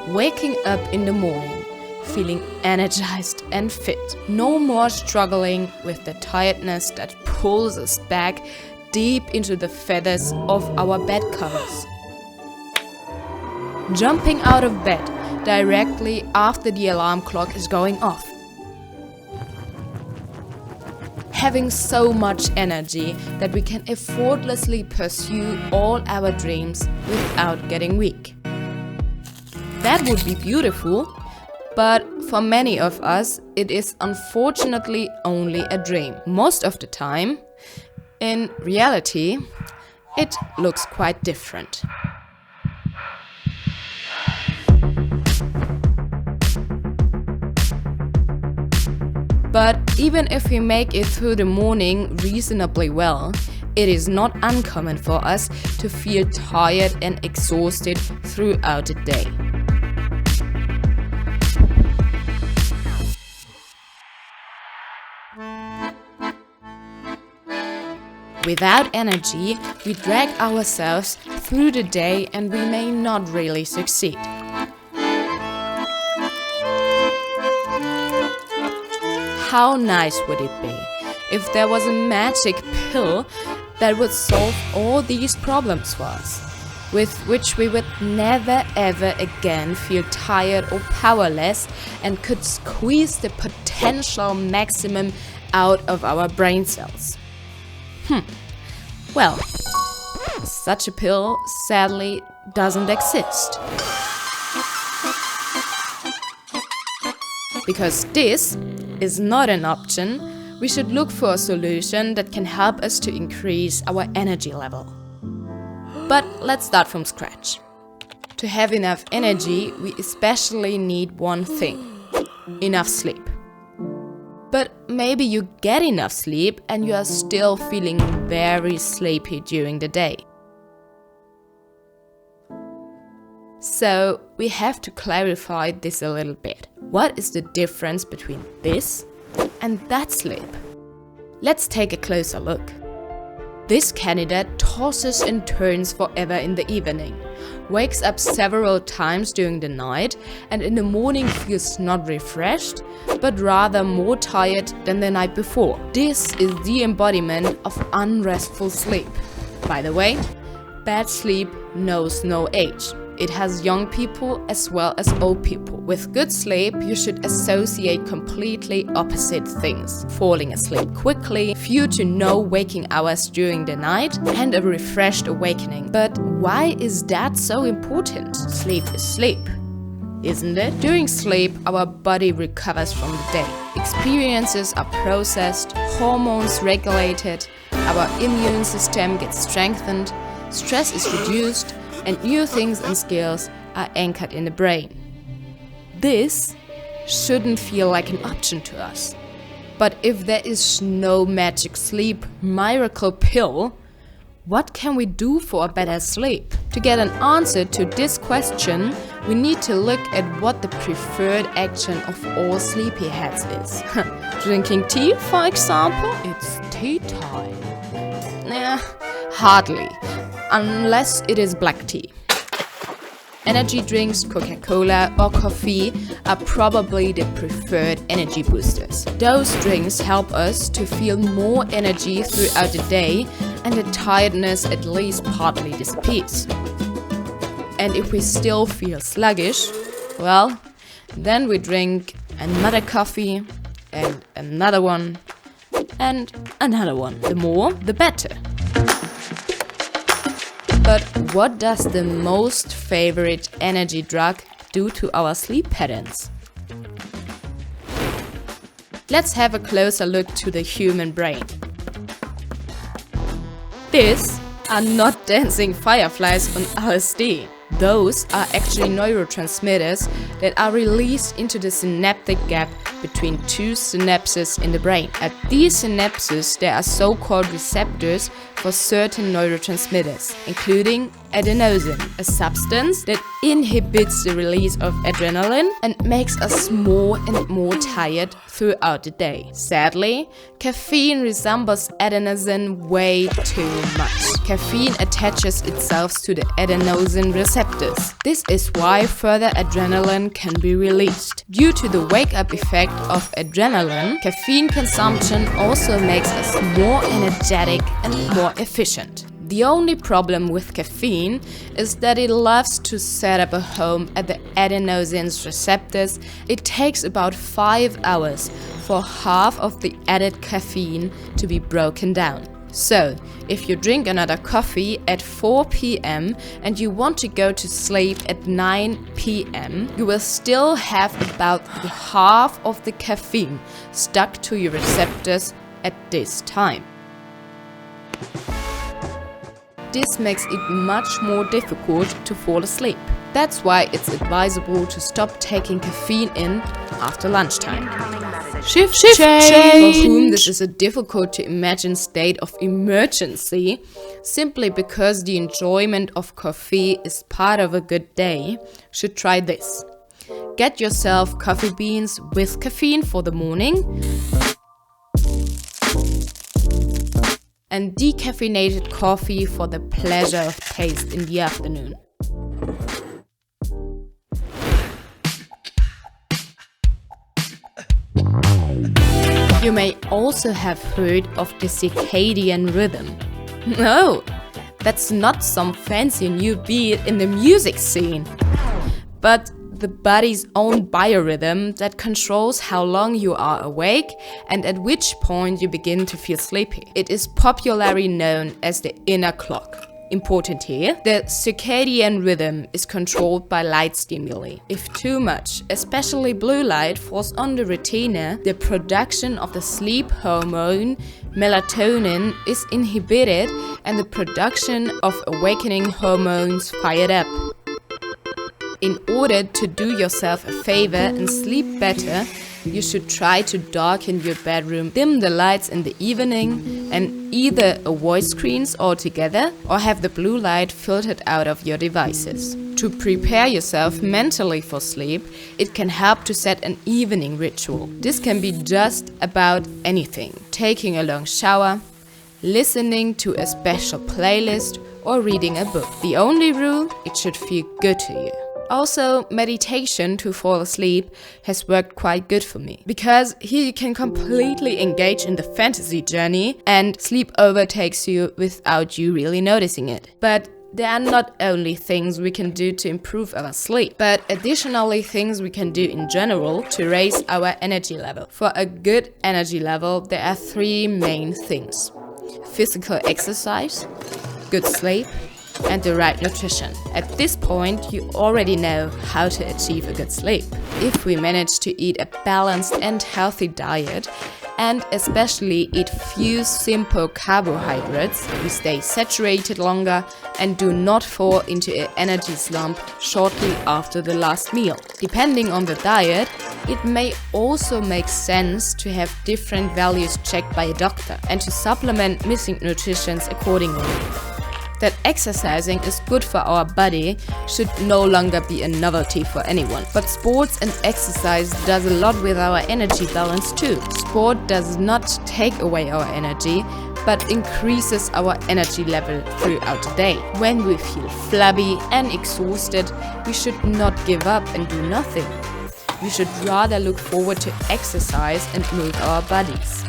Waking up in the morning, feeling energized and fit. No more struggling with the tiredness that pulls us back deep into the feathers of our bed covers. Jumping out of bed directly after the alarm clock is going off. Having so much energy that we can effortlessly pursue all our dreams without getting weak. That would be beautiful, but for many of us, it is unfortunately only a dream. Most of the time, in reality, it looks quite different. But even if we make it through the morning reasonably well, it is not uncommon for us to feel tired and exhausted throughout the day. Without energy, we drag ourselves through the day and we may not really succeed. How nice would it be if there was a magic pill that would solve all these problems for us, with which we would never ever again feel tired or powerless and could squeeze the potential maximum out of our brain cells? Well, such a pill sadly doesn't exist. Because this is not an option, we should look for a solution that can help us to increase our energy level. But let's start from scratch. To have enough energy, we especially need one thing: enough sleep. But maybe you get enough sleep and you are still feeling very sleepy during the day. So we have to clarify this a little bit. What is the difference between this and that sleep? Let's take a closer look. This candidate tosses and turns forever in the evening, wakes up several times during the night, and in the morning feels not refreshed, but rather more tired than the night before. This is the embodiment of unrestful sleep. By the way, bad sleep knows no age. It has young people as well as old people. With good sleep, you should associate completely opposite things: falling asleep quickly, few to no waking hours during the night, and a refreshed awakening. But why is that so important? Sleep is sleep, isn't it? During sleep, our body recovers from the day. Experiences are processed, hormones regulated, our immune system gets strengthened, stress is reduced, and new things and skills are anchored in the brain. This shouldn't feel like an option to us. But if there is no magic sleep miracle pill, what can we do for a better sleep? To get an answer to this question, we need to look at what the preferred action of all sleepyheads is. Drinking tea, for example? It's tea time. Hardly. Unless it is black tea. Energy drinks, Coca-Cola or coffee are probably the preferred energy boosters. Those drinks help us to feel more energy throughout the day, and the tiredness at least partly disappears. And if we still feel sluggish, well, then we drink another coffee and another one and another one. The more, the better. But what does the most favorite energy drug do to our sleep patterns? Let's have a closer look to the human brain. These are not dancing fireflies on LSD. Those are actually neurotransmitters that are released into the synaptic gap between two synapses in the brain. At these synapses, there are so-called receptors for certain neurotransmitters, including adenosine, a substance that inhibits the release of adrenaline and makes us more and more tired throughout the day. Sadly, caffeine resembles adenosine way too much. caffeine attaches itself to the adenosine receptors. This is why further adrenaline can be released. Due to the wake-up effect of adrenaline, caffeine consumption also makes us more energetic and more efficient. The only problem with caffeine is that it loves to set up a home at the adenosine receptors. It takes about 5 hours for half of the added caffeine to be broken down. So, if you drink another coffee at 4 p.m. and you want to go to sleep at 9 p.m., you will still have about the half of the caffeine stuck to your receptors at this time. This makes it much more difficult to fall asleep. That's why it's advisable to stop taking caffeine in after lunchtime. Shift change! For whom this is a difficult to imagine state of emergency, simply because the enjoyment of coffee is part of a good day, should try this. Get yourself coffee beans with caffeine for the morning and decaffeinated coffee for the pleasure of taste in the afternoon. You may also have heard of the circadian rhythm. No, that's not some fancy new beat in the music scene, but the body's own biorhythm that controls how long you are awake and at which point you begin to feel sleepy. It is popularly known as the inner clock. Important here, the circadian rhythm is controlled by light stimuli. If too much, especially blue light, falls on the retina, the production of the sleep hormone melatonin is inhibited and the production of awakening hormones fired up. In order to do yourself a favor and sleep better, you should try to darken your bedroom, dim the lights in the evening, and either avoid screens altogether or have the blue light filtered out of your devices. To prepare yourself mentally for sleep, it can help to set an evening ritual. This can be just about anything: taking a long shower, listening to a special playlist, or reading a book. The only rule, it should feel good to you. Also, meditation to fall asleep has worked quite good for me, because here you can completely engage in the fantasy journey and sleep overtakes you without you really noticing it. But there are not only things we can do to improve our sleep, but additionally things we can do in general to raise our energy level. For a good energy level, there are 3 main things: physical exercise, good sleep, and the right nutrition. At this point, you already know how to achieve a good sleep. If we manage to eat a balanced and healthy diet, and especially eat few simple carbohydrates, we stay saturated longer and do not fall into an energy slump shortly after the last meal. Depending on the diet, it may also make sense to have different values checked by a doctor and to supplement missing nutrition accordingly. That exercising is good for our body should no longer be a novelty for anyone. But sports and exercise does a lot with our energy balance too. Sport does not take away our energy, but increases our energy level throughout the day. When we feel flabby and exhausted, we should not give up and do nothing. We should rather look forward to exercise and move our bodies.